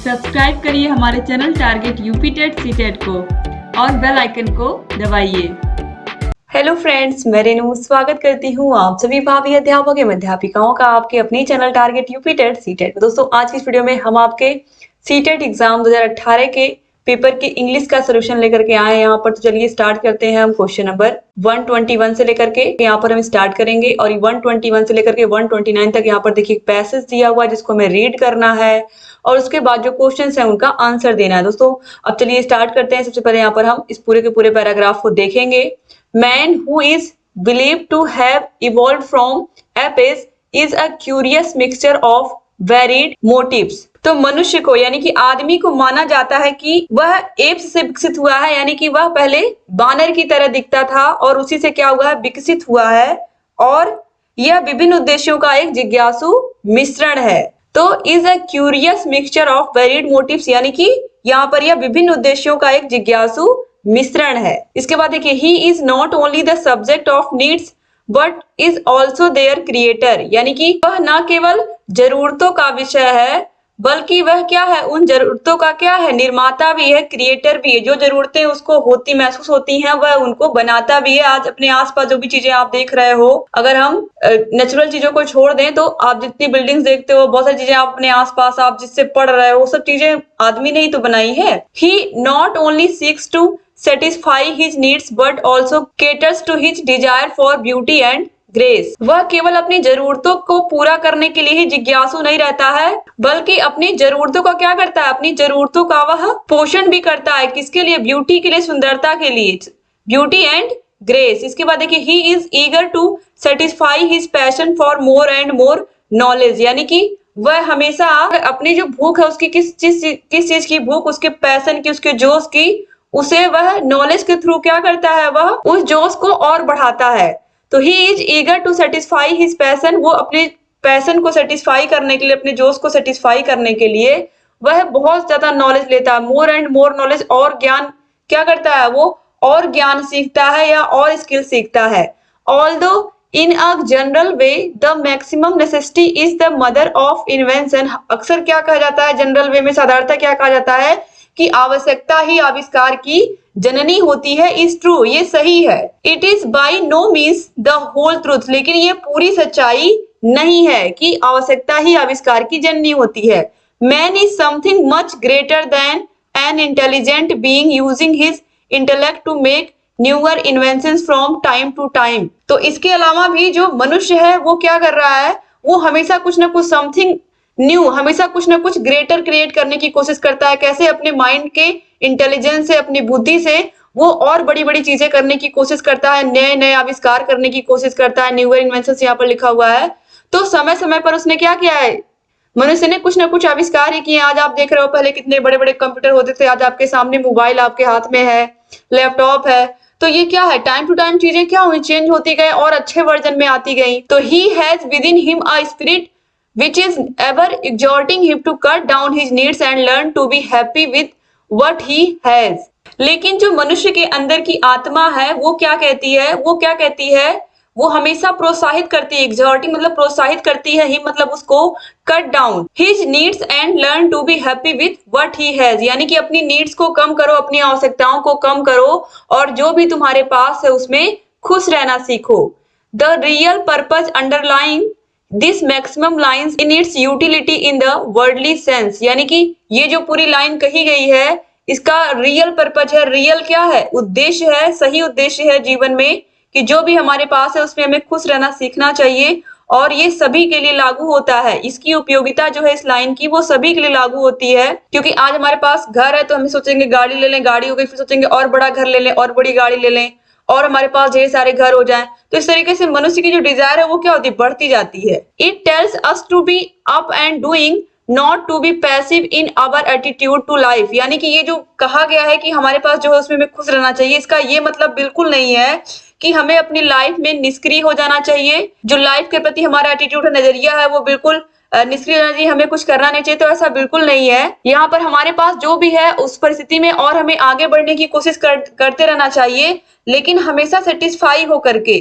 Subscribe करिए हमारे channel target UP TET CTET को और बेल आइकन को दबाइए। हेलो फ्रेंड्स, मैं रेनू स्वागत करती हूँ आप सभी भावी अध्यापक एवं अध्यापिकाओं का आपके अपने channel target UP TET CTET. दोस्तों, आज की इस वीडियो में हम आपके सीटेट एग्जाम 2018 के पेपर के इंग्लिश का सोल्यूशन लेकर के आए हैं यहाँ पर। तो चलिए स्टार्ट करते हैं हम क्वेश्चन नंबर 121 से लेकर के यहाँ पर हम स्टार्ट करेंगे और 121 से लेकर के 129 तक यहाँ पर देखिए पैसेज दिया हुआ है जिसको हमें रीड करना है और उसके बाद जो क्वेश्चंस हैं उनका आंसर देना है। दोस्तों, अब चलिए स्टार्ट करते हैं। सबसे पहले यहाँ पर हम इस पूरे के पूरे पैराग्राफ को देखेंगे। Man who is believed to have evolved from apes is a curious mixture of varied motives। तो मनुष्य को यानी कि आदमी को माना जाता है कि वह एप्स से विकसित हुआ है, यानी कि वह पहले बानर की तरह दिखता था और उसी से क्या हुआ है, विकसित हुआ है और यह विभिन्न उद्देश्यों का एक जिज्ञासु मिश्रण है। तो is a curious mixture of varied motives, यानी कि यहाँ पर यह विभिन्न उद्देश्यों का एक जिज्ञासु मिश्रण है। इसके बाद देखिए, he is not only the subject of needs but is also their creator, यानी कि वह न केवल जरूरतों का विषय है बल्कि वह क्या है, उन जरूरतों का क्या है, निर्माता भी है, क्रिएटर भी है। जो जरूरतें उसको होती महसूस होती हैं वह उनको बनाता भी है। आज अपने आसपास जो भी चीजें आप देख रहे हो, अगर हम नेचुरल चीजों को छोड़ दें तो आप जितनी बिल्डिंग्स देखते हो, बहुत सारी चीजें आप अपने आसपास आप जिससे पढ़ रहे हो, वो सब चीजें आदमी ने ही तो बनाई है। He not only seeks to satisfy his needs but also caters to his desire for beauty and grace. वह केवल अपनी जरूरतों को पूरा करने के लिए ही जिज्ञासु नहीं रहता है बल्कि अपनी जरूरतों का क्या करता है, अपनी जरूरतों का वह पोषण भी करता है। किसके लिए? ब्यूटी के लिए, सुंदरता के लिए, ब्यूटी एंड ग्रेस। इसके बाद देखिए, he is eager to satisfy his passion for more and more knowledge, यानी कि वह हमेशा अपनी जो भूख है उसकी किस चीज की भूख, उसके पैशन की, उसके जोश की, उसे वह नॉलेज के थ्रू क्या करता है, वह उस जोश को और बढ़ाता है। तो he is eager to satisfy his passion, वो अपने पैशन को सेटिस्फाई करने के लिए, अपने जोश को सेटिस्फाई करने के लिए वह बहुत ज्यादा नॉलेज लेता है। मोर एंड मोर नॉलेज, और ज्ञान क्या करता है, वो और ज्ञान सीखता है या और स्किल सीखता है। Although in a general way the maximum necessity is the mother of invention. अक्सर क्या कहा जाता है, जनरल वे में साधारणतः क्या कहा जाता है कि आवश्यकता ही आविष्कार की जननी होती है। इज ट्रू, ये सही है। It is by no means the whole truth, लेकिन ये पूरी सच्चाई नहीं है कि आवश्यकता ही आविष्कार की जननी होती है। Man is something much greater than an intelligent being using his intellect to make newer inventions from time to time. तो इसके अलावा भी जो मनुष्य है वो क्या कर रहा है, वो हमेशा कुछ ना कुछ समथिंग न्यू, हमेशा कुछ ना कुछ ग्रेटर क्रिएट करने की कोशिश करता है। कैसे? अपने माइंड के इंटेलिजेंस से, अपनी बुद्धि से वो और बड़ी बड़ी चीजें करने की कोशिश करता है, नए नए आविष्कार करने की कोशिश करता है। न्यूअर इन्वेंशंस यहाँ पर लिखा हुआ है। तो समय समय पर उसने क्या किया है, मनुष्य ने कुछ ना कुछ आविष्कार ही किए। आज आप देख रहे हो, पहले कितने बड़े बड़े कंप्यूटर होते थे, आज आपके सामने मोबाइल आपके हाथ में है, लैपटॉप है। तो ये क्या है, टाइम टू टाइम चीजें क्या हुई, चेंज होती गई और अच्छे वर्जन में आती गई। तो he has with in him a spirit which is ever exhorting him to cut down his needs and learn to be happy with what he has। लेकिन जो मनुष्य के अंदर की आत्मा है वो क्या कहती है, वो हमेशा प्रोत्साहित करती है। एग्जॉर्टिंग मतलब प्रोत्साहित करती है, ही मतलब उसको cut down his needs and learn to be happy with what he has, यानी कि अपनी नीड्स को कम करो, अपनी आवश्यकताओं को कम करो और जो भी तुम्हारे पास है उसमें खुश रहना सीखो। The real purpose underline this maximum lines in its utility in the worldly sense, यानी कि ये जो पूरी लाइन कही गई है इसका रियल पर्पज है, रियल क्या है, उद्देश्य है, सही उद्देश्य है जीवन में कि जो भी हमारे पास है उसमें हमें खुश रहना सीखना चाहिए और ये सभी के लिए लागू होता है। इसकी उपयोगिता जो है इस लाइन की वो सभी के लिए लागू होती है, क्योंकि आज हमारे पास घर है तो हम सोचेंगे गाड़ी ले लें, गाड़ी हो गई, फिर सोचेंगे और बड़ा घर ले लें और बड़ी गाड़ी ले लें और हमारे पास ढेर सारे घर हो जाएं। तो इस तरीके से मनुष्य की जो डिजायर है वो क्या होती है, बढ़ती जाती है। It tells us to be up and doing, not to be passive in our attitude to life, यानी कि ये जो कहा गया है कि हमारे पास जो है उसमें हमें खुश रहना चाहिए, इसका ये मतलब बिल्कुल नहीं है कि हमें अपनी लाइफ में निष्क्रिय हो जाना चाहिए। जो लाइफ के प्रति हमारा एटीट्यूड है, नजरिया है, वो बिल्कुल निष्क्रिय होना चाहिए, हमें कुछ करना नहीं चाहिए। तो ऐसा बिल्कुल नहीं है। यहाँ पर हमारे पास जो भी है उस परिस्थिति में और हमें आगे बढ़ने की कोशिश करते रहना चाहिए, लेकिन हमेशा सेटिस्फाई होकर के।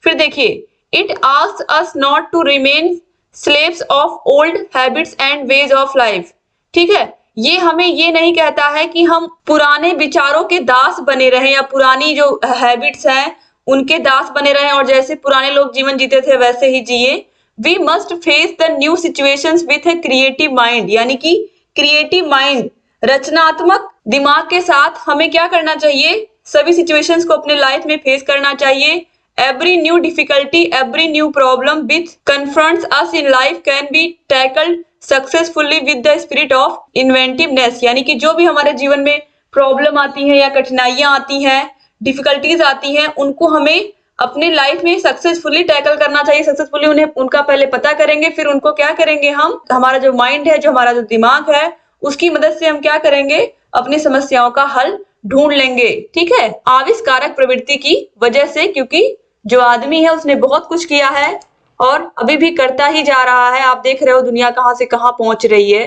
फिर देखिए, it asks us not to remain slaves of old habits and ways of life, ठीक है। ये हमें ये नहीं कहता है कि हम पुराने विचारों के दास बने रहें या पुरानी जो हैबिट्स हैं उनके दास बने रहें और जैसे पुराने लोग जीवन जीते थे वैसे ही जिए। We must face the new situations with a creative mind, यानी कि क्रिएटिव माइंड, रचनात्मक दिमाग के साथ हमें क्या करना चाहिए, सभी सिचुएशंस को अपने लाइफ में फेस करना चाहिए। Every new difficulty, every new problem which confronts us in life can be tackled successfully with the spirit of inventiveness, यानी कि जो भी हमारे जीवन में प्रॉब्लम आती है या कठिनाइयां आती हैं, डिफिकल्टीज आती हैं, उनको हमें अपने लाइफ में सक्सेसफुली टैकल करना चाहिए। सक्सेसफुली उन्हें उनका पहले पता करेंगे, फिर उनको क्या करेंगे, हम हमारा जो माइंड है, जो हमारा जो दिमाग है, उसकी मदद से हम क्या करेंगे, अपनी समस्याओं का हल ढूंढ लेंगे। ठीक है, आविष्कारक प्रवृत्ति की वजह से, क्योंकि जो आदमी है उसने बहुत कुछ किया है और अभी भी करता ही जा रहा है। आप देख रहे हो दुनिया कहां से कहां पहुंच रही है।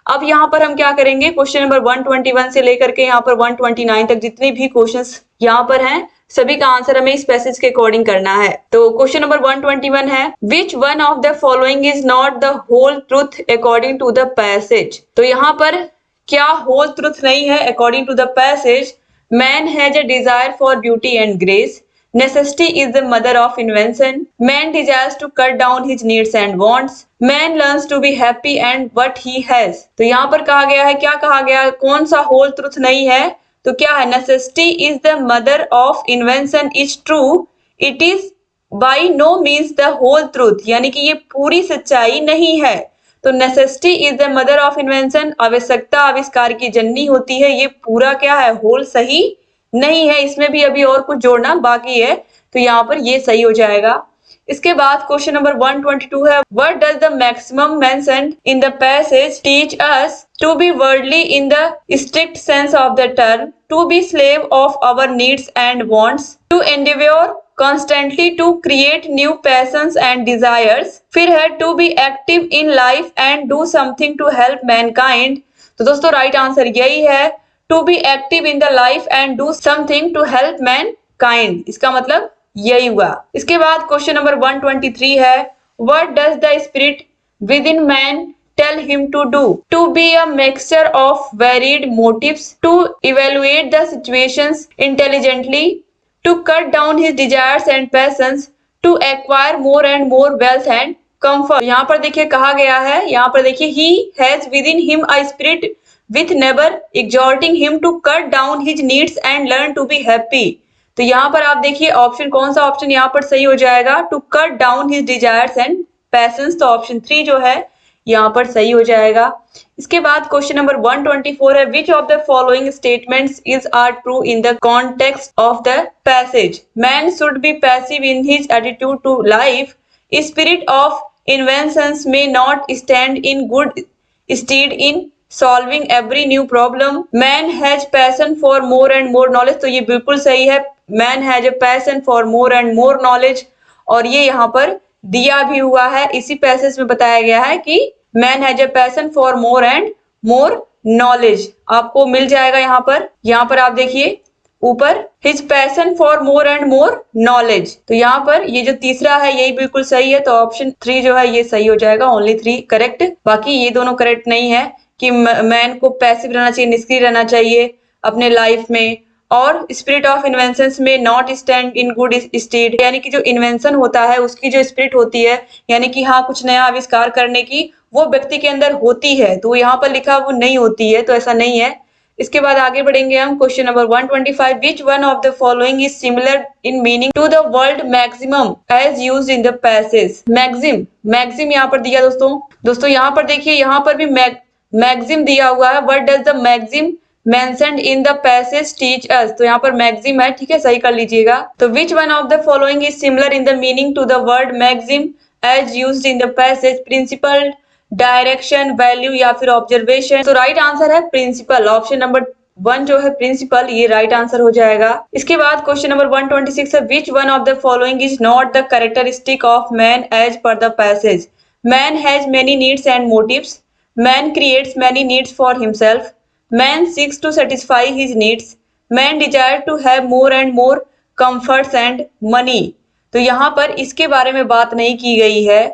अब यहाँ पर हम क्या करेंगे, क्वेश्चन नंबर 121 से लेकर के यहाँ पर 129 तक जितने भी क्वेश्चंस यहाँ पर हैं सभी का आंसर हमें इस पैसेज के अकॉर्डिंग करना है। तो क्वेश्चन नंबर 121 है, which one of the following is not the whole truth according to the passage. तो यहाँ पर क्या होल ट्रूथ नहीं है according to the passage. Man has a desire for beauty and grace, necessity is the mother of invention, man desires to cut down his needs and wants, man learns to be happy and what he has। तो यहाँ पर कहा गया है, क्या कहा गया, कौन सा होल ट्रुथ नहीं है, तो क्या है, necessity is the mother of invention is true, it is by no means the whole truth, यानी कि ये पूरी सच्चाई नहीं है। तो necessity is the mother of invention, आवश्यकता आविष्कार की जननी होती है, ये पूरा क्या है, होल सही नहीं है, इसमें भी अभी और कुछ जोड़ना बाकी है, तो यहाँ पर ये सही हो जाएगा। इसके बाद क्वेश्चन नंबर 122 है, what does the maximum mentioned in the passage teach us to be worldly in the strict sense of the term, to be slave of our needs and wants, to endeavour constantly to create new passions and desires, फिर है to be active in life and do something to help mankind। तो दोस्तों right answer यही है, to be active in the life and do something to help mankind, इसका मतलब यही हुआ। इसके बाद क्वेश्चन नंबर 123 है, what does the spirit within man tell him to do, to be a mixture of varied motives, to evaluate the situations intelligently, to cut down his desires and passions, to acquire more and more wealth and comfort। यहाँ पर देखिए कहा गया है, यहाँ पर देखिए he has within him a spirit with never exhorting him to cut down his needs and learn to be happy। तो यहाँ पर आप देखिए ऑप्शन कौन सा ऑप्शन यहाँ पर सही हो जाएगा, to cut down his desires and passions, तो ऑप्शन 3 जो है यहाँ पर सही हो जाएगा। इसके बाद क्वेश्चन नंबर 124 है, which of the following statements is are true in the context of the passage, man should be passive in his attitude to life, spirit of inventions may not stand in good stead in solving every new problem, man has passion for more and more knowledge। तो ये बिल्कुल सही है, man has a passion for more and more knowledge, और ये यहाँ पर दिया भी हुआ है, इसी पैसेज में बताया गया है कि man has a passion for more and more knowledge, आपको मिल जाएगा यहाँ पर आप देखिए ऊपर his passion for more and more knowledge। तो यहाँ पर ये जो तीसरा है यही बिल्कुल सही है, तो ऑप्शन 3 जो है ये सही हो जाएगा, ओनली 3 करेक्ट, बाकी ये दोनों करेक्ट नहीं है कि मैन को पैसिव रहना चाहिए, निष्क्रिय रहना चाहिए अपने लाइफ में, और स्पिरिट ऑफ इन्वेंशंस में not stand in good state, यानी कि जो इन्वेंशन होता है उसकी जो स्पिरिट होती है, यानी कि हाँ कुछ नया आविष्कार करने की वो व्यक्ति के अंदर होती है, तो यहाँ पर लिखा वो नहीं होती है, तो ऐसा नहीं है। इसके बाद आगे बढ़ेंगे हम question number 125, which one of the following is similar in meaning to the word maximum as used in the passage. Maxim यहाँ पर दिया दोस्तों यहाँ पर देखिए, यहाँ पर भी मैक्सिम दिया हुआ है, what does the maxim mentioned in the passage teach us, तो यहाँ पर मैक्सिम है, ठीक है सही कर लीजिएगा। तो which one of the following is similar in the meaning to the word maxim as used in the passage, principle, direction, value या फिर ऑब्जर्वेशन। तो राइट आंसर है प्रिंसिपल, ऑप्शन नंबर 1 जो है प्रिंसिपल, ये राइट आंसर हो जाएगा। इसके बाद क्वेश्चन नंबर 126 है, which one of the following is not the characteristic of man as per the passage, man has many needs and motives, man creates many needs for himself, man seeks to satisfy his needs, man desire to have more and more comforts and money. तो यहाँ पर इसके बारे में बात नहीं की गई है,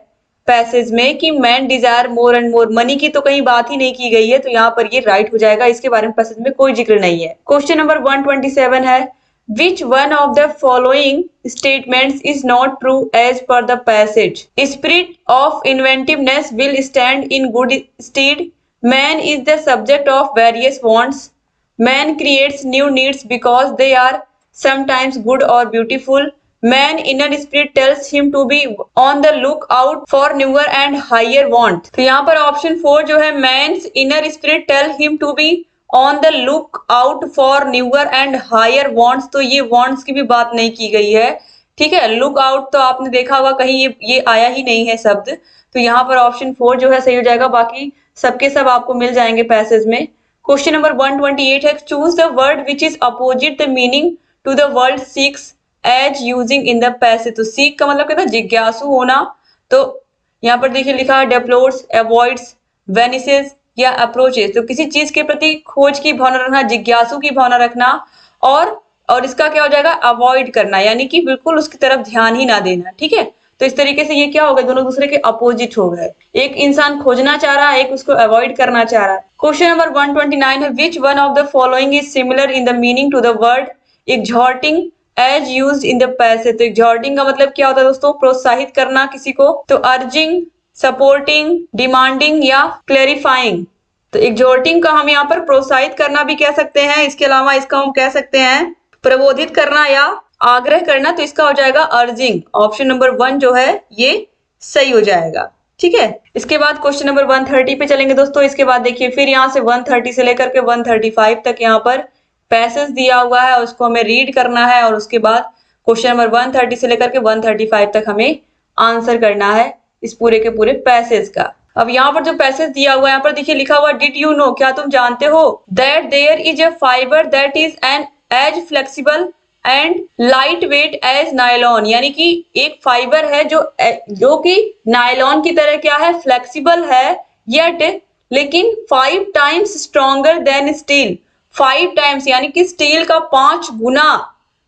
पैसेज में कि man desire more and more, money की तो कहीं बात ही नहीं की गई है, तो यहाँ पर ये राइट हो जाएगा, इसके बारे में पैसेज में कोई जिक्र नहीं है। क्वेश्चन नंबर 127 है Which one of the following statements is not true as per the passage? Spirit of inventiveness will stand in good stead. Man is the subject of various wants. Man creates new needs because they are sometimes good or beautiful. Man inner spirit tells him to be on the lookout for newer and higher want. तो यहाँ पर option 4 जो है man's inner spirit tell him to be on the lookout for newer and higher wants, तो ये wants की भी बात नहीं की गई है। ठीक है, लुक आउट तो आपने देखा होगा कहीं ये आया ही नहीं है शब्द, तो यहाँ पर ऑप्शन 4 जो है सही हो जाएगा, बाकी सबके सब आपको मिल जाएंगे पैसेज में। क्वेश्चन नंबर 128 है choose the word which is opposite the meaning to the word seeks as using in the passage. तो सीक का मतलब कहता है जिज्ञासु होना, तो यहाँ पर देखिए लिखा है डेप्लोर्स, एवॉइड्स, वेनिसेस या अप्रोचेस। तो किसी चीज के प्रति खोज की भावना रखना, जिज्ञासु की भावना रखना, और इसका क्या हो जाएगा अवॉइड करना, यानी कि बिल्कुल उसकी तरफ ध्यान ही ना देना। ठीक है, तो इस तरीके से ये क्या हो गए, दोनों दूसरे के अपोजिट हो गए। एक इंसान खोजना चाह रहा है, एक उसको अवॉइड करना चाह रहा है। क्वेश्चन नंबर 129 है which one of the following is similar in the meaning to the word exhorting as used in the passage. तो एक्सहॉर्टिंग का मतलब क्या होता है दोस्तों, प्रोत्साहित करना किसी को, तो अर्जिंग, सपोर्टिंग, डिमांडिंग या क्लेरिफाइंग। तो एक्सहॉर्टिंग का हम यहाँ पर प्रोत्साहित करना भी कह सकते हैं, इसके अलावा इसका हम कह सकते हैं प्रबोधित करना या आग्रह करना, तो इसका हो जाएगा अर्जिंग। ऑप्शन नंबर 1 जो है ये सही हो जाएगा। ठीक है, इसके बाद क्वेश्चन नंबर 130 पे चलेंगे दोस्तों। इसके बाद देखिए फिर यहाँ से 130 से लेकर के 135 तक यहाँ पर पैसेज दिया हुआ है और उसको हमें रीड करना है, और उसके बाद क्वेश्चन नंबर 130 से लेकर के 135 तक हमें आंसर करना है इस पूरे के पूरे पैसेज का। अब यहाँ पर जो पैसेज दिया हुआ है, यहाँ पर देखिए लिखा हुआ डिड यू नो, क्या तुम जानते हो, that there is a fibre that is an as flexible and light weight as nylon. यानी कि एक फाइबर है जो कि नायलॉन की तरह क्या है, फ्लेक्सिबल है, येट लेकिन 5 times stronger than steel. 5 times यानी कि स्टील का 5 गुना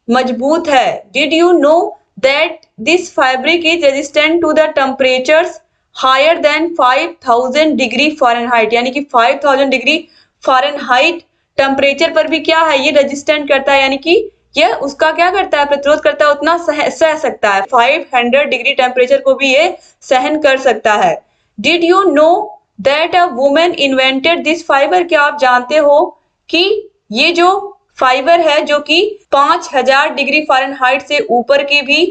मजबूत है। Did you know that this fabric is resistant to the temperatures higher than 5000 degree Fahrenheit. यानी कि 5000 डिग्री फ़ारेनहाइट टेम्परेचर पर भी क्या है, ये रेजिस्टेंट करता है, यानी कि यह उसका क्या करता है, प्रतिरोध करता है, उतना सह सकता है। 500 डिग्री टेम्परेचर को भी ये सहन कर सकता है। Did you know that a woman invented this fibre, क्या आप जानते हो कि ये जो फाइबर है जो कि 5000 डिग्री फ़ारेनहाइट से ऊपर के भी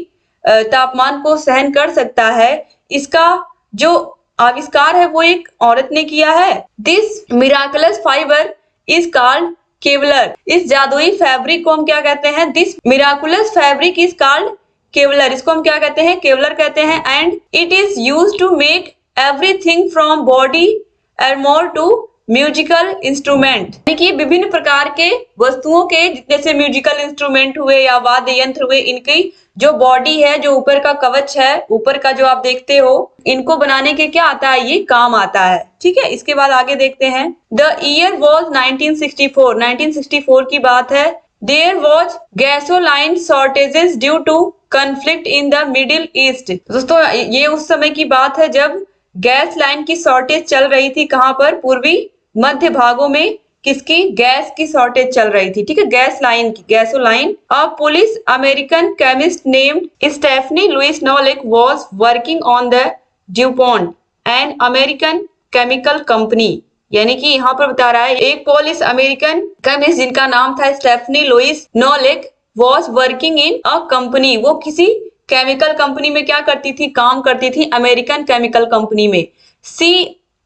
तापमान को सहन कर सकता है, इसका जो आविष्कार है वो एक औरत ने किया है। This miraculous fibre is called Kevlar. इस जादुई फैब्रिक को हम क्या कहते हैं, this miraculous fabric is called Kevlar. इसको हम क्या कहते हैं, केवलर कहते हैं। And it is used to make everything from body armour to musical instrument. यानी कि विभिन्न प्रकार के वस्तुओं के, जैसे म्यूजिकल इंस्ट्रूमेंट हुए या वाद्य यंत्र हुए, इनकी जो बॉडी है, जो ऊपर का कवच है, ऊपर का जो आप देखते हो, इनको बनाने के क्या आता है, ये काम आता है। ठीक है, इसके बाद आगे देखते हैं। The year was 1964। 1964 की बात है। There was gasoline shortages due to conflict in the Middle East. दोस्तों ये उस समय की बात है जब गैस लाइन की शॉर्टेज चल रही थी। कहां पर, पूर्वी मध्य भागों में किसकी, गैस की शॉर्टेज चल रही थी। ठीक है, गैस लाइन की, gasoline. A Polish American chemist named Stephanie Louise Kwolek was working on the DuPont an American chemical company. यानी कि यहाँ पर बता रहा है एक पोलिस अमेरिकन केमिस्ट जिनका नाम था Stephanie Louise Kwolek was working in a company. वो किसी केमिकल कंपनी में क्या करती थी, काम करती थी, अमेरिकन केमिकल कंपनी में। She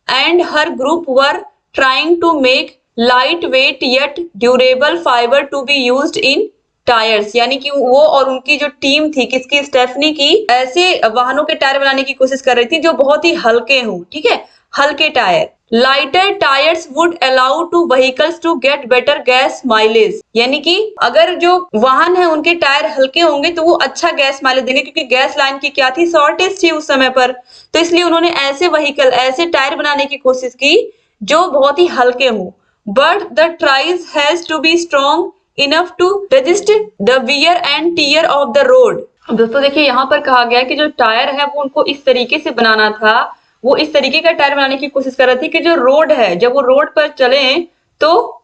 and her group were trying to make light weight yet durable fibre to be used in tyres. यानी कि वो और उनकी जो टीम थी, किसकी, स्टेफनी की, ऐसे वाहनों के टायर बनाने की कोशिश कर रही थी जो बहुत ही हल्के हों। ठीक है, हल्के tyre. Lighter tyres would allow to vehicles to get better gas mileage. यानी कि अगर जो वाहन है उनके टायर हल्के होंगे तो वो अच्छा गैस माइलेज देंगे, क्योंकि गैस लाइन की क्या थी, शॉर्टेज थी उस समय पर। तो इसलिए उन्होंने ऐसे व्हीकल, ऐसे टायर बनाने की कोशिश की जो बहुत ही हल्के हों। But the tyres has to be strong enough to resist the wear and tear of the road. अब दोस्तों देखिए यहाँ पर कहा गया है कि जो टायर है वो उनको इस तरीके से बनाना था, वो इस तरीके का टायर बनाने की कोशिश कर रहे थे कि जो रोड है, जब वो रोड पर चले तो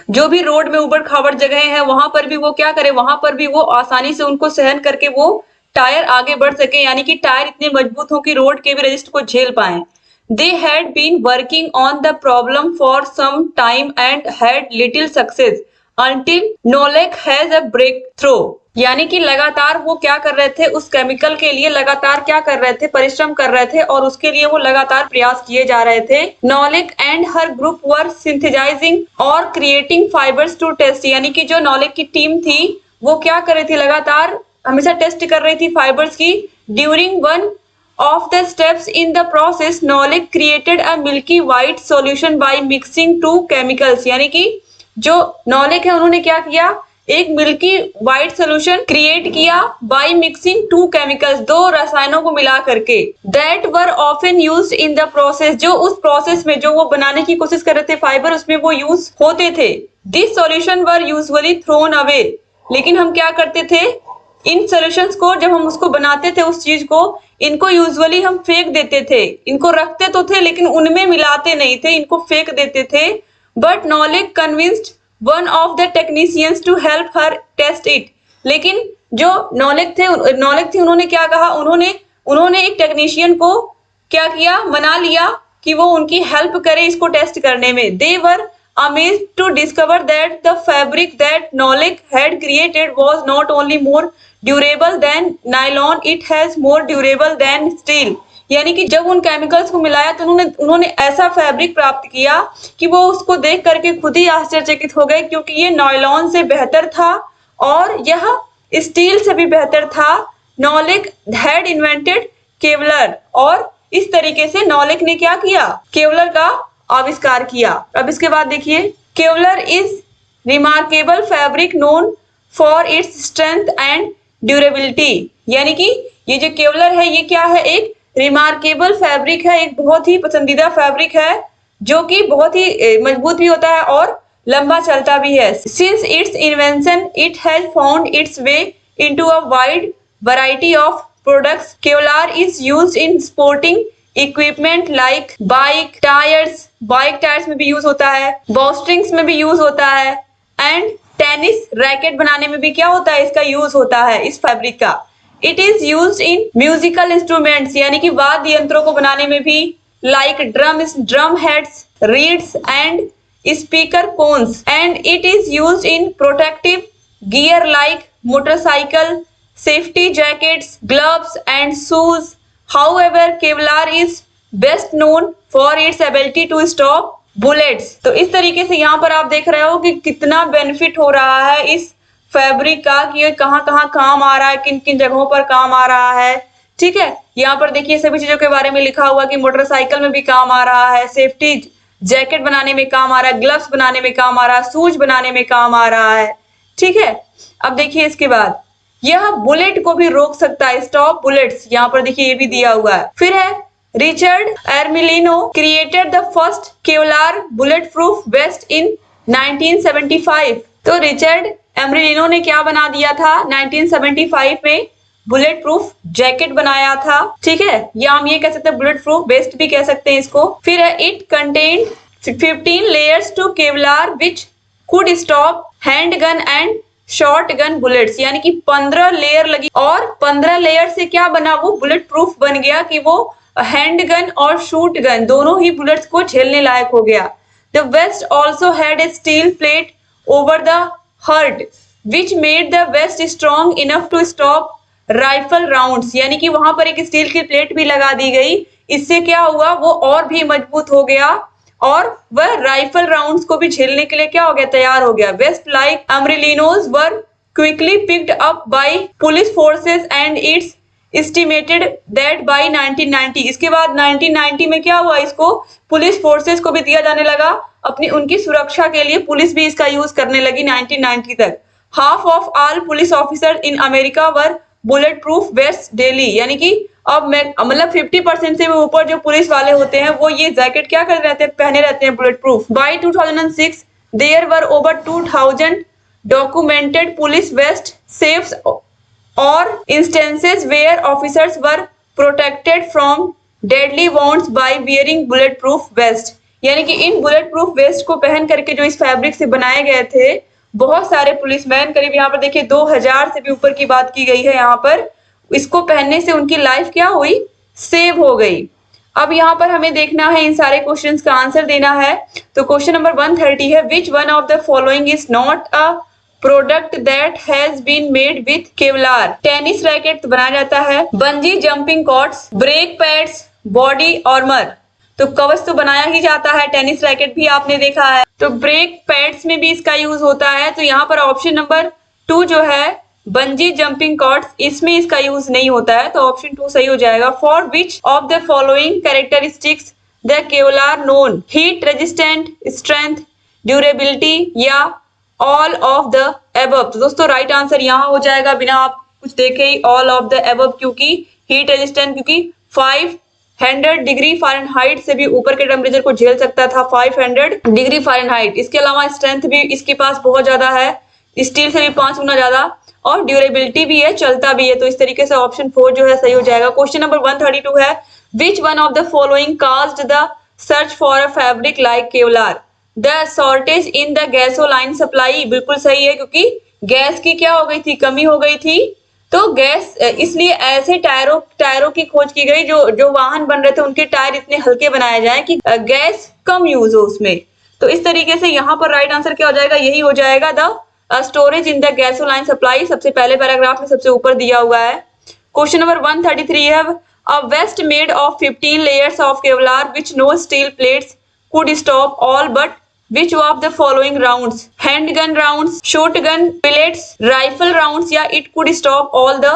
जो भी रोड में उबड़ खाबड़ जगह है वहां पर भी वो क्या करे, वहां पर भी वो आसानी से उनको सहन करके वो टायर आगे बढ़ सके, यानी कि टायर इतने मजबूत हो कि रोड के भी रेजिस्ट को झेल पाए। They had been working on the problem for some time and had little success until Kwolek has a breakthrough, यानी कि लगातार वो क्या कर रहे थे, उस केमिकल के लिए लगातार क्या कर रहे थे, परिश्रम कर रहे थे और उसके लिए वो लगातार प्रयास किए जा रहे थे। Kwolek and her group were synthesising और क्रिएटिंग फाइबर्स टू टेस्ट, यानी कि जो नॉलेक की टीम थी वो क्या कर रही थी, लगातार हमेशा टेस्ट कर रही थी फाइबर्स की। During one of the steps in the process, Nolik created a milky white solution by mixing two chemicals, यानी कि जो नॉलेक है उन्होंने क्या किया, एक मिल्की व्हाइट सोल्यूशन क्रिएट किया बाय मिक्सिंग टू केमिकल्स, दो रसायनों को मिला करके। That were often used in the process, जो उस प्रोसेस में जो वो बनाने की कोशिश कर रहे थे फाइबर, उसमें वो यूज होते थे। This solution were usually thrown away, लेकिन हम क्या करते थे, इन सॉल्यूशंस को जब हम उसको बनाते थे उस चीज को, इनको यूजुअली हम फेंक देते थे, इनको रखते तो थे लेकिन उनमें मिलाते नहीं थे, इनको फेंक देते थे। But Kwolek convinced one of the technicians to help her test it, लेकिन जो नॉलेक थे उन्होंने क्या कहा, उन्होंने एक टेक्नीशियन को क्या किया, मना लिया कि वो उनकी हेल्प करे इसको टेस्ट करने में। दे वर amazed to discover that the fabric that Nolik had created was not only more durable than nylon, it has more durable than steel, यानी कि जब उन केमिकल्स को मिलाया तो उन्होंने ऐसा फैब्रिक प्राप्त किया कि वो उसको देख करके खुद ही आश्चर्यचकित हो गए, क्योंकि ये नायलॉन से बेहतर था और यह स्टील से भी बेहतर था। नॉलेक हैड इन्वेंटेड केवलर, और इस तरीके से नॉलेक ने क्या किया, केवलर का आविष्कार किया। अब इसके बाद देखिए, Kevlar is remarkable fabric known for its strength and durability, यानी कि ये जो केवलर है ये क्या है, एक रिमार्केबल फैब्रिक है, एक बहुत ही पसंदीदा फैब्रिक है जो कि बहुत ही मजबूत भी होता है और लंबा चलता भी है। Since it's invention it has found it's way into a wide variety of products. Kevlar is used in sporting equipment like bike tyres में भी यूज होता है, बॉस्ट्रिंग्स में भी यूज होता है, एंड टेनिस रैकेट बनाने में भी क्या होता है, इसका यूज होता है इस फैब्रिक का। It is used in musical instruments, यानी कि वाद्य यंत्रों को बनाने में भी, like drum heads, reeds and speaker cones, and it is used in protective gear like motorcycle, safety jackets, gloves and shoes. However, Kevlar is best known for its ability to stop bullets। तो इस तरीके से यहाँ पर आप देख रहे हो कि कितना बेनिफिट हो रहा है इस फैब्रिक का, कि ये कहाँ कहाँ काम आ रहा है, किन किन जगहों पर काम आ रहा है। ठीक है, यहाँ पर देखिए सभी चीजों के बारे में लिखा हुआ कि मोटरसाइकिल में भी काम आ रहा है, सेफ्टी जैकेट बनाने में काम आ रहा है, ग्लव्स बनाने में काम आ रहा है, शूज बनाने में काम आ रहा है। ठीक है, अब देखिए इसके बाद, यह बुलेट को भी रोक सकता है, स्टॉप बुलेट्स, यहाँ पर देखिए ये भी दिया हुआ है। फिर है Richard Armellino created the first Kevlar bulletproof vest in 1975। तो रिचर्ड एर्मिलिनो ने क्या बना दिया था, 1975 में बुलेट प्रूफ जैकेट बनाया था। ठीक है, या हम ये कह सकते हैं बुलेट प्रूफ वेस्ट भी कह सकते हैं इसको। फिर है it contained 15 layers to Kevlar which could stop handgun and shotgun bullets, यानी कि 15 लेयर लगी और 15 लेयर से क्या बना, वो बुलेट प्रूफ बन गया कि वो हैंड गन और शूट गन दोनों ही बुलेट्स को झेलने लायक हो गया। The vest also had a steel plate over the heart which made the vest strong enough to stop rifle rounds, यानी कि वहां पर एक स्टील की प्लेट भी लगा दी गई, इससे क्या हुआ, वो और भी मजबूत हो गया और वह राइफल राउंड्स को भी झेलने के लिए क्या हो गया, तैयार हो गया। Vest like Armellino's were quickly picked up by police forces and it's estimated that by 1990। इसके बाद 1990 में क्या हुआ, इसको पुलिस फोर्सेस को भी दिया जाने लगा, अपनी उनकी सुरक्षा के लिए पुलिस भी इसका यूज करने लगी 1990 तक। Half of all police officer in America were bullet proof waste daily, यानी कि अब मतलब 50% से ऊपर जो पुलिस वाले होते हैं वो ये जैकेट क्या कर रहते हैं, पहने रहते हैं bulletproof. By 2006 there were over 2000 documented police vest सेफ्स और instances where officers were protected from deadly wounds by wearing bulletproof vest. यानी कि इन बुलेट प्रूफ वेस्ट को पहन करके जो इस फैब्रिक से बनाए गए थे, बहुत सारे पुलिसमैन, करीब यहाँ पर देखिए 2000 से भी ऊपर की बात की गई है यहाँ पर, इसको पहनने से उनकी लाइफ क्या हुई, सेव हो गई। अब यहाँ पर हमें देखना है, इन सारे क्वेश्चंस का आंसर देना है। तो क्वेश्चन नंबर 130 है, which one of the following is not a product that has been made with Kevlar. Tennis racket बनाया जाता है, bungee jumping cords, brake pads, body armour. तो कवच तो बनाया ही जाता है, टेनिस रैकेट भी आपने देखा है, तो ब्रेक पैड्स में भी इसका यूज होता है। तो यहाँ पर ऑप्शन नंबर 2 जो है बंजी जंपिंग कॉर्ड्स, इसमें इसका यूज नहीं होता है, तो ऑप्शन 2 सही हो जाएगा। For which of the following characteristics the Kevlar known, heat resistant, strength, durability या ऑल ऑफ द एबव। तो दोस्तों राइट आंसर यहाँ हो जाएगा बिना आप कुछ देखे ही ऑल ऑफ द एबव, क्योंकि हीट रेजिस्टेंट, क्योंकि 500 डिग्री फ़ारेनहाइट से भी ऊपर के टेम्परेचर को झेल सकता था, 500 डिग्री फ़ारेनहाइट। इसके अलावा स्ट्रेंथ भी इसके पास बहुत ज्यादा है, स्टील से भी 5 गुना ज्यादा, और ड्यूरेबिलिटी भी है, चलता भी है। तो इस तरीके से ऑप्शन 4 जो है सही हो जाएगा। क्वेश्चन नंबर 132 है, which one of the following caused the search for a fabric like Kevlar, the shortage in the gasoline supply. बिल्कुल सही है, क्योंकि गैस की क्या हो गई थी, कमी हो गई थी, तो गैस, इसलिए ऐसे टायरों की खोज की गई, जो वाहन बन रहे थे उनके टायर इतने हल्के बनाए जाए कि गैस कम यूज हो उसमें। तो इस तरीके से यहाँ पर राइट आंसर क्या हो जाएगा, यही हो जाएगा, the storage in the gasoline supply, सबसे पहले पैराग्राफ में सबसे ऊपर दिया हुआ है। क्वेश्चन नंबर 133 है, a vest made of 15 layers of Kevlar which no steel plates could stop all but which of the following rounds, handgun rounds, shotgun pellets, rifle rounds या it could stop all the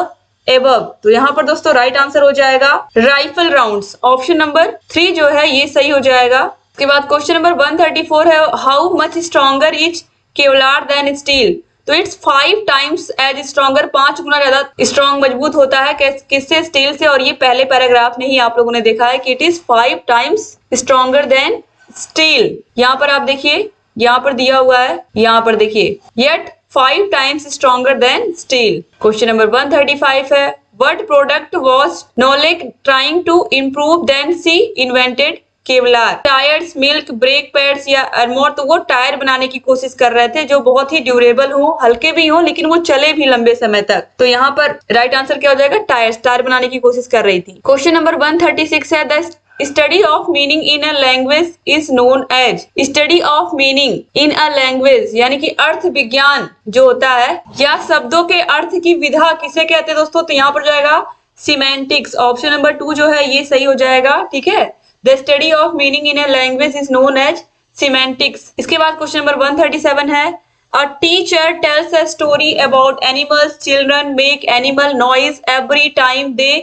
above। तो यहाँ पर दोस्तों right answer हो जाएगा rifle rounds, option number 3 जो है ये सही हो जाएगा। उसके बाद क्वेश्चन नंबर 134 है, how much stronger is Kevlar than steel. तो इट्स 5 टाइम्स एज स्ट्रॉन्गर, 5 गुना ज्यादा स्ट्रॉन्ग मजबूत होता है किससे, स्टील से। और ये पहले पैराग्राफ में ही आप लोगों ने देखा है कि it is 5 times stronger than steel. यहाँ पर आप देखिए, यहाँ पर दिया हुआ है, यहाँ पर देखिए, yet 5 times stronger than steel. Question number 135 है, what product was Kwolek trying to improve then she invented Kevlar, tyres, milk, brake pads या आर्मोर। तो वो टायर बनाने की कोशिश कर रहे थे जो बहुत ही ड्यूरेबल हो, हल्के भी हो, लेकिन वो चले भी लंबे समय तक। तो यहाँ पर राइट आंसर क्या हो जाएगा, टायर्स, टायर बनाने की कोशिश कर रही थी। क्वेश्चन नंबर 136 है, the study of meaning in a language is known as. Study of meaning in a language यानी कि अर्थ विज्ञान जो होता है, या शब्दों के अर्थ की विधा किसे कहते हैं दोस्तों, तो यहाँ पर जाएगा सिमेंटिक्स, ऑप्शन नंबर 2 जो है ये सही हो जाएगा। ठीक है, the study of meaning in a language is known as semantics. इसके बाद क्वेश्चन नंबर 137 है, a teacher tells a story about animals, children make animal noise every time they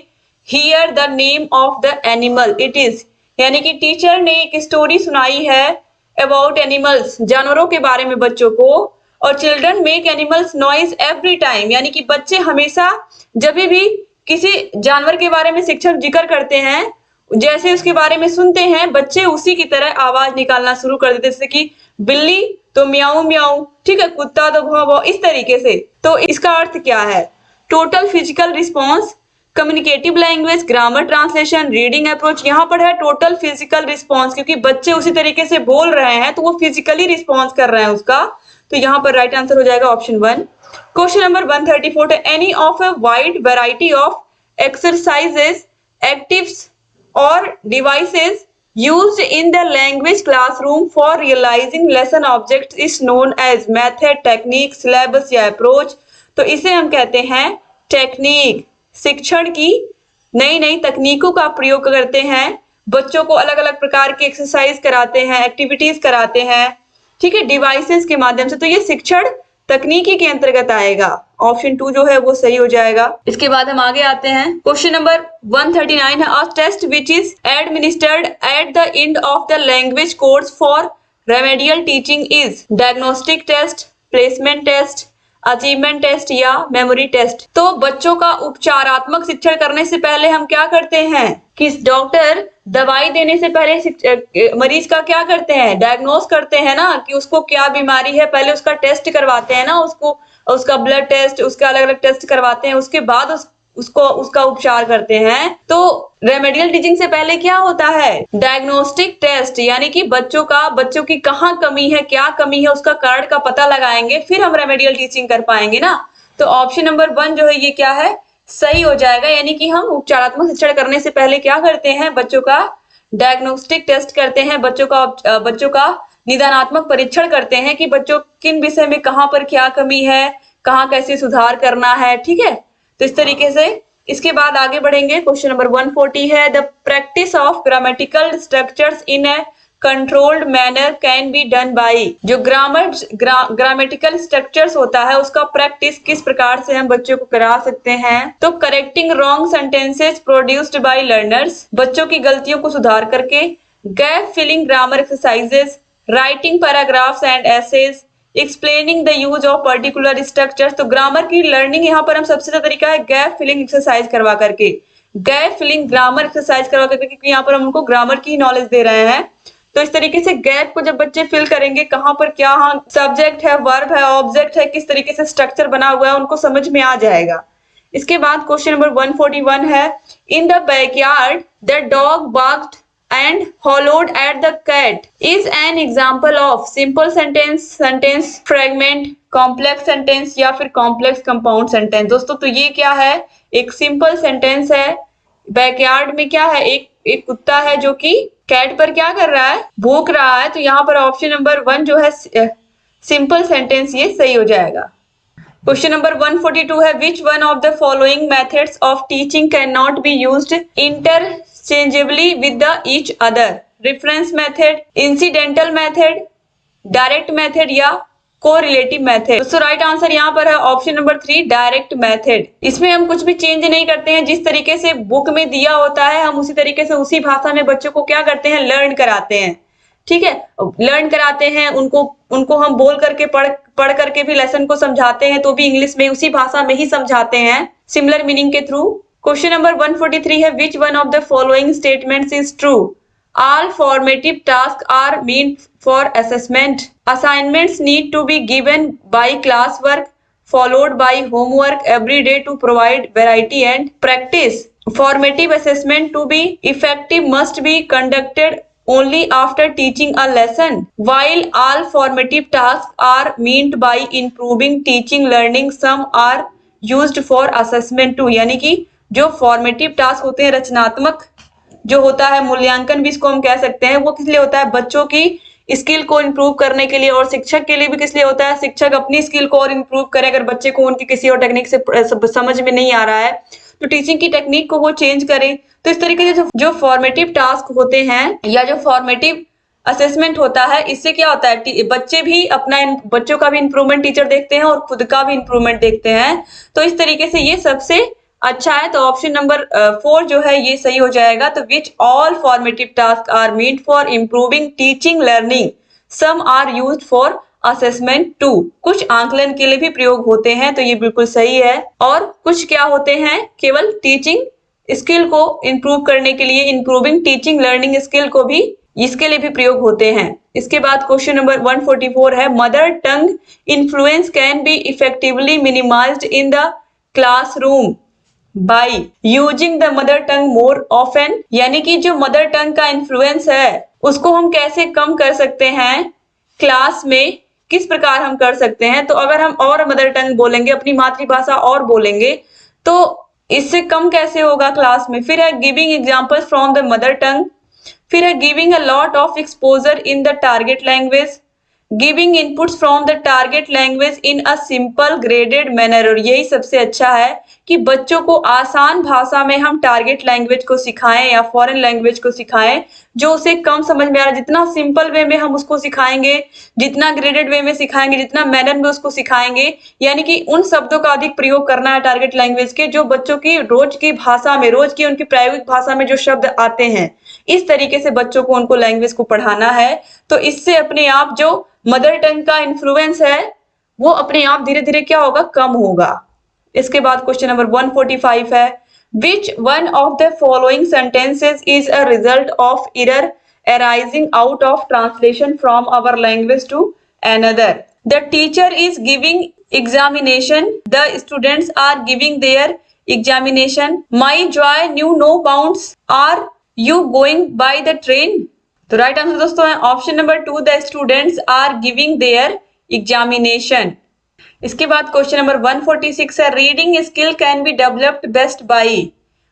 hear the name of the animal, it is. यानी कि teacher ने एक story सुनाई है about animals, जानवरों के बारे में बच्चों को, और children make animals noise every time, यानी कि बच्चे हमेशा जब भी किसी जानवर के बारे में शिक्षक जिक्र करते हैं, जैसे उसके बारे में सुनते हैं, बच्चे उसी की तरह आवाज निकालना शुरू कर देते, जैसे कि बिल्ली तो म्याऊ म्याऊ, ठीक है, कुत्ता तो भौं भौं, इस तरीके से। तो इसका अर्थ क्या है, total physical response, communicative language, grammar translation, reading approach. यहाँ पर है टोटल फिजिकल रिस्पॉन्स, क्योंकि बच्चे उसी तरीके से बोल रहे हैं तो वो फिजिकली रिस्पॉन्स कर रहे हैं उसका। तो यहाँ पर राइट आंसर हो जाएगा ऑप्शन 1। क्वेश्चन नंबर 134 है, any of a wide variety of exercises, actives और devices used in the language classroom for realizing lesson objects is known as method, technique, syllabus या approach। तो इसे हम कहते हैं टेक्निक। शिक्षण की नई नई तकनीकों का प्रयोग करते हैं, बच्चों को अलग अलग प्रकार की एक्सरसाइज कराते हैं, एक्टिविटीज कराते हैं, ठीक है, डिवाइसेस के माध्यम से। तो ये शिक्षण तकनीकी के अंतर्गत आएगा, ऑप्शन 2 जो है वो सही हो जाएगा। इसके बाद हम आगे आते हैं, क्वेश्चन नंबर 139 है, a test which is administered at the end of the language course for remedial teaching is diagnostic test, placement test, achievement test या मेमोरी टेस्ट। तो बच्चों का उपचारात्मक शिक्षण करने से पहले हम क्या करते हैं कि डॉक्टर दवाई देने से पहले मरीज का क्या करते हैं, डायग्नोस करते हैं ना, कि उसको क्या बीमारी है, पहले उसका टेस्ट करवाते हैं ना, उसको उसका ब्लड टेस्ट, उसका अलग अलग टेस्ट करवाते हैं, उसके बाद उसका उपचार करते हैं। तो रेमेडियल टीचिंग से पहले क्या होता है, डायग्नोस्टिक टेस्ट, यानी कि बच्चों की कहाँ कमी है, क्या कमी है, उसका कारण का पता लगाएंगे, फिर हम रेमेडियल टीचिंग कर पाएंगे ना। तो ऑप्शन नंबर 1 जो है ये क्या है, सही हो जाएगा। यानी कि हम उपचारात्मक शिक्षण करने से पहले क्या करते हैं, बच्चों का डायग्नोस्टिक टेस्ट करते हैं, बच्चों का निदानात्मक परीक्षण करते हैं कि बच्चों किन विषय में कहाँ पर क्या कमी है, कहाँ कैसे सुधार करना है। ठीक है, तो इस तरीके से इसके बाद आगे बढ़ेंगे। क्वेश्चन नंबर 140 है, the practice of grammatical structures in A controlled manner can be done by. जो ग्रामेटिकल स्ट्रक्चर्स होता है उसका प्रैक्टिस किस प्रकार से हम बच्चों को करा सकते हैं। तो correcting wrong sentences produced by learners, बच्चों की गलतियों को सुधार करके, gap filling grammar exercises, writing paragraphs and essays, explaining the use of particular structures. तो ग्रामर की लर्निंग यहाँ पर हम सबसे अच्छा तरीका है गैप फिलिंग एक्सरसाइज करवा करके, गैप फिलिंग ग्रामर एक्सरसाइज करवा करके, क्योंकि यहाँ पर हम उनको ग्रामर की नॉलेज दे रहे हैं। तो इस तरीके से गैप को जब बच्चे फिल करेंगे, कहाँ पर क्या सब्जेक्ट है, वर्ब है, ऑब्जेक्ट है, किस तरीके से स्ट्रक्चर बना हुआ है, उनको समझ में आ जाएगा। इसके बाद क्वेश्चन नंबर 141 है, in the backyard the dog barked and hollowed at the cat is an example of simple sentence, sentence fragment, complex sentence या फिर complex compound sentence। दोस्तों तो ये क्या है, एक simple sentence है। बैकयार्ड में क्या है, एक कुत्ता है जो कि कैट पर क्या कर रहा है, भूख रहा है। तो यहाँ पर ऑप्शन नंबर 1 जो है सिंपल सेंटेंस, ये सही हो जाएगा। क्वेश्चन नंबर 142 है, which one of the following methods of teaching can not be used interchangeably with the each other, reference method, incidental method, direct method या correlative method। तो right answer यहाँ पर है ऑप्शन नंबर 3 डायरेक्ट मेथड। इसमें हम कुछ भी change नहीं करते हैं, जिस तरीके से बुक में दिया होता है हम उसी तरीके से उसी भाषा में बच्चों को क्या करते हैं, लर्न कराते हैं। ठीक है, लर्न कराते हैं, उनको हम बोल करके पढ़ करके भी लेसन को समझाते हैं, तो भी इंग्लिश में उसी भाषा में ही समझाते हैं, सिमिलर मीनिंग के थ्रू। क्वेश्चन नंबर 143 है, which one of the following statements is true, all formative task are meant for assessment, assignments need to be given by class work followed by homework every day to provide variety and practice, formative assessment to be effective must be conducted only after teaching a lesson, while all formative tasks are meant by improving teaching learning, some are used for assessment too। यानी कि जो formative task होते हैं, रचनात्मक जो होता है, मूल्यांकन भी इसको हम कह सकते हैं, वो किस लिए होता है, बच्चों की स्किल को इम्प्रूव करने के लिए, और शिक्षक के लिए भी किस लिए होता है, शिक्षक अपनी स्किल को और इम्प्रूव करे। अगर बच्चे को उनकी किसी और टेक्निक से समझ में नहीं आ रहा है तो टीचिंग की टेक्निक को वो चेंज करें। तो इस तरीके से जो फॉर्मेटिव टास्क होते हैं या जो फॉर्मेटिव असेसमेंट होता है, इससे क्या होता है, बच्चों का भी इंप्रूवमेंट टीचर देखते हैं और खुद का भी इंप्रूवमेंट देखते हैं। तो इस तरीके से ये सबसे अच्छा है। तो ऑप्शन नंबर 4 जो है ये सही हो जाएगा। तो which all formative task are meant for improving teaching learning, some are used for assessment too. कुछ आंकलन के लिए भी प्रयोग होते हैं, तो ये बिल्कुल सही है। और कुछ क्या होते हैं, केवल टीचिंग स्किल को इंप्रूव करने के लिए, इंप्रूविंग टीचिंग लर्निंग स्किल को भी, इसके लिए भी प्रयोग होते हैं। इसके बाद क्वेश्चन नंबर 144 है, mother tongue influence can be effectively minimised in the classroom by using the mother tongue more often. यानी कि जो मदर टंग का इन्फ्लुएंस है उसको हम कैसे कम कर सकते हैं क्लास में, किस प्रकार हम कर सकते हैं। तो अगर हम और मदर टंग बोलेंगे, अपनी मातृभाषा और बोलेंगे, तो इससे कम कैसे होगा क्लास में। फिर है giving examples from the mother tongue, फिर है giving a lot of exposure in the target language, giving inputs from the target language in a simple graded manner. और यही सबसे अच्छा है कि बच्चों को आसान भाषा में हम टारगेट लैंग्वेज को सिखाएं या फॉरेन लैंग्वेज को सिखाएं जो उसे कम समझ में आ रहा है। जितना सिंपल वे में हम उसको सिखाएंगे, जितना ग्रेडेड वे में सिखाएंगे, जितना मैनर में उसको सिखाएंगे, यानी कि उन शब्दों का अधिक प्रयोग करना है टारगेट लैंग्वेज के, जो बच्चों की रोज की भाषा में, रोज की उनकी प्रायोगिक भाषा में जो शब्द आते हैं, इस तरीके से बच्चों को उनको लैंग्वेज को पढ़ाना है। तो इससे अपने आप जो मदर टंग का इन्फ्लुएंस है वो अपने आप धीरे धीरे क्या होगा, कम होगा। इसके बाद क्वेश्चन नंबर 145 है, which one of the following sentences is a result of error arising out of translation from our language to another? The teacher is giving examination. The students are giving their examination. My joy knew no bounds. Are you going by the train? तो right answer दोस्तों है option number 2, the students are giving their examination. इसके बाद question number 146 है, reading skill can be developed best by.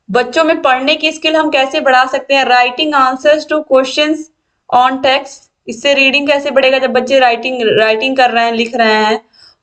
बच्चों में पढ़ने की स्किल हम कैसे बढ़ा सकते हैं? Writing answers two questions on text. इससे रीडिंग कैसे बढ़ेगा जब बच्चे राइटिंग कर रहे हैं, लिख रहे हैं।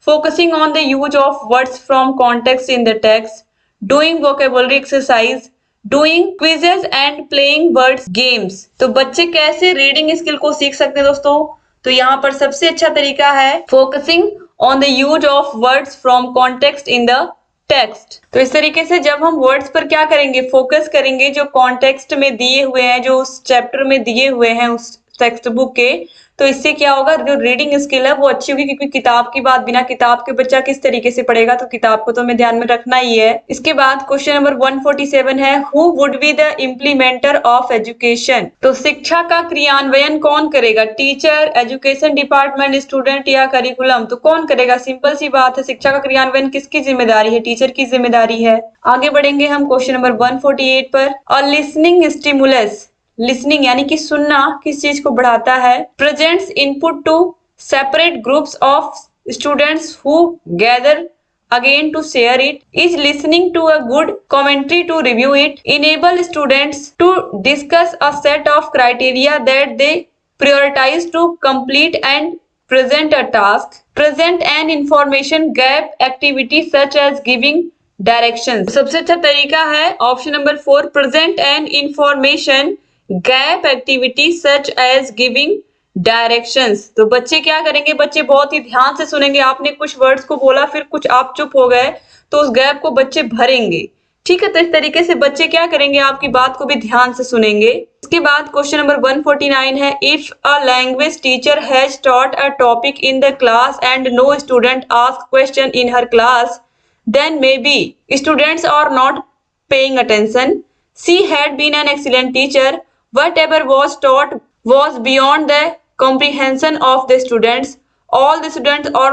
Focusing on the use of words from context in the text, doing vocabulary exercise, doing quizzes and playing words games. तो बच्चे कैसे रीडिंग स्किल को सीख सकते हैं दोस्तों? तो यहाँ पर सबसे अच्छा तरीका है focusing on the use of words from context in the text. तो इस तरीके से जब हम वर्ड्स पर क्या करेंगे, फोकस करेंगे जो कॉन्टेक्स्ट में दिए हुए हैं, जो उस चैप्टर में दिए हुए हैं उस टेक्स्ट बुक के, तो इससे क्या होगा, जो रीडिंग स्किल है वो अच्छी होगी। क्योंकि किताब की बात, बिना किताब के बच्चा किस तरीके से पढ़ेगा, तो किताब को तो हमें ध्यान में रखना ही है। इसके बाद क्वेश्चन नंबर 147 है, who would be the implementer of education. तो शिक्षा का क्रियान्वयन कौन करेगा? टीचर, एजुकेशन डिपार्टमेंट, स्टूडेंट या करिकुलम? तो कौन करेगा? सिंपल सी बात है, शिक्षा का क्रियान्वयन किसकी जिम्मेदारी है? टीचर की जिम्मेदारी है। आगे बढ़ेंगे हम क्वेश्चन नंबर 148 पर। अ लिसनिंग स्टिमुलस, लिसनिंग यानी कि सुनना किस चीज को बढ़ाता है? Presents input to separate groups of students who gather again to share it, is listening to a good commentary to review it, enable students to discuss a set of criteria that they prioritize to complete and present a task, present an information gap activity such as giving directions। सबसे अच्छा तरीका है option number 4, present an information gap activity such as giving directions. तो बच्चे क्या करेंगे, बच्चे बहुत ही ध्यान से सुनेंगे। आपने कुछ वर्ड्स को बोला, फिर कुछ आप चुप हो गए, तो उस गैप को बच्चे भरेंगे। ठीक है, तो इस तरीके से बच्चे क्या करेंगे, आपकी बात को भी ध्यान से सुनेंगे। इसके बाद क्वेश्चन नंबर 149 है, if a language teacher has taught a topic in the class and no student ask question in her class, then may be students are not paying attention, she had been an excellent teacher, whatever was taught was beyond the comprehension of the students, all the students are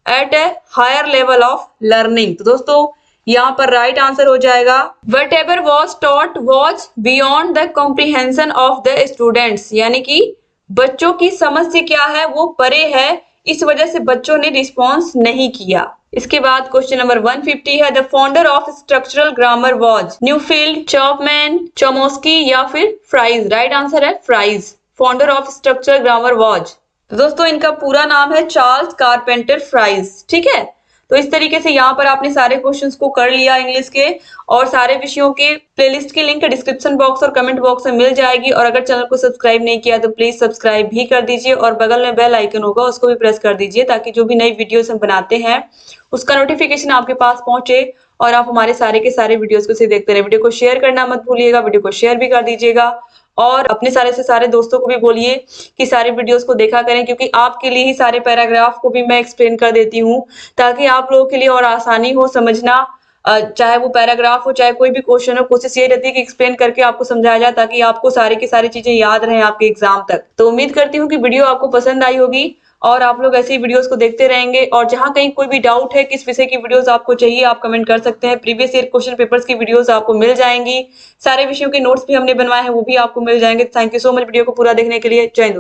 at a higher level of learning। तो दोस्तों यहाँ पर right answer हो जाएगा whatever was taught was beyond the comprehension of the students, यानी कि बच्चों की समझ से क्या है, वो परे है, इस वजह से बच्चों ने रिस्पॉन्स नहीं किया। इसके बाद क्वेश्चन नंबर 150 है, the founder of structural grammar was Newfield, Chapman, Chomsky या फिर फ्राइज? राइट आंसर है Fries. Founder of structural grammar was, तो दोस्तों इनका पूरा नाम है चार्ल्स कारपेंटर फ्राइज। ठीक है, तो इस तरीके से यहाँ पर आपने सारे क्वेश्चंस को कर लिया इंग्लिश के, और सारे विषयों के प्लेलिस्ट की लिंक डिस्क्रिप्शन बॉक्स और कमेंट बॉक्स में मिल जाएगी। और अगर चैनल को सब्सक्राइब नहीं किया तो प्लीज सब्सक्राइब भी कर दीजिए, और बगल में बेल आइकन होगा उसको भी प्रेस कर दीजिए, ताकि जो भी नई वीडियोस हम बनाते हैं उसका नोटिफिकेशन आपके पास पहुंचे और आप हमारे सारे के सारे वीडियोस को देखते रहे। वीडियो को शेयर करना मत भूलिएगा, वीडियो को शेयर भी कर दीजिएगा, और अपने सारे से सारे दोस्तों को भी बोलिए कि सारे वीडियोस को देखा करें, क्योंकि आपके लिए ही सारे पैराग्राफ को भी मैं एक्सप्लेन कर देती हूँ, ताकि आप लोगों के लिए और आसानी हो समझना। चाहे वो पैराग्राफ हो, चाहे कोई भी क्वेश्चन हो, कोशिश ये रहती है कि एक्सप्लेन करके आपको समझाया जाए, ताकि आपको सारी की सारी चीजें याद रहें आपके एग्जाम तक। तो उम्मीद करती हूँ कि वीडियो आपको पसंद आई होगी और आप लोग ऐसी वीडियोस को देखते रहेंगे। और जहां कहीं कोई भी डाउट है, किस विषय की वीडियोस आपको चाहिए, आप कमेंट कर सकते हैं। प्रीवियस ईयर क्वेश्चन पेपर्स की वीडियोस आपको मिल जाएंगी, सारे विषयों के नोट्स भी हमने बनवाए हैं, वो भी आपको मिल जाएंगे। Thank you so much video को पूरा देखने के लिए। जय हिंद।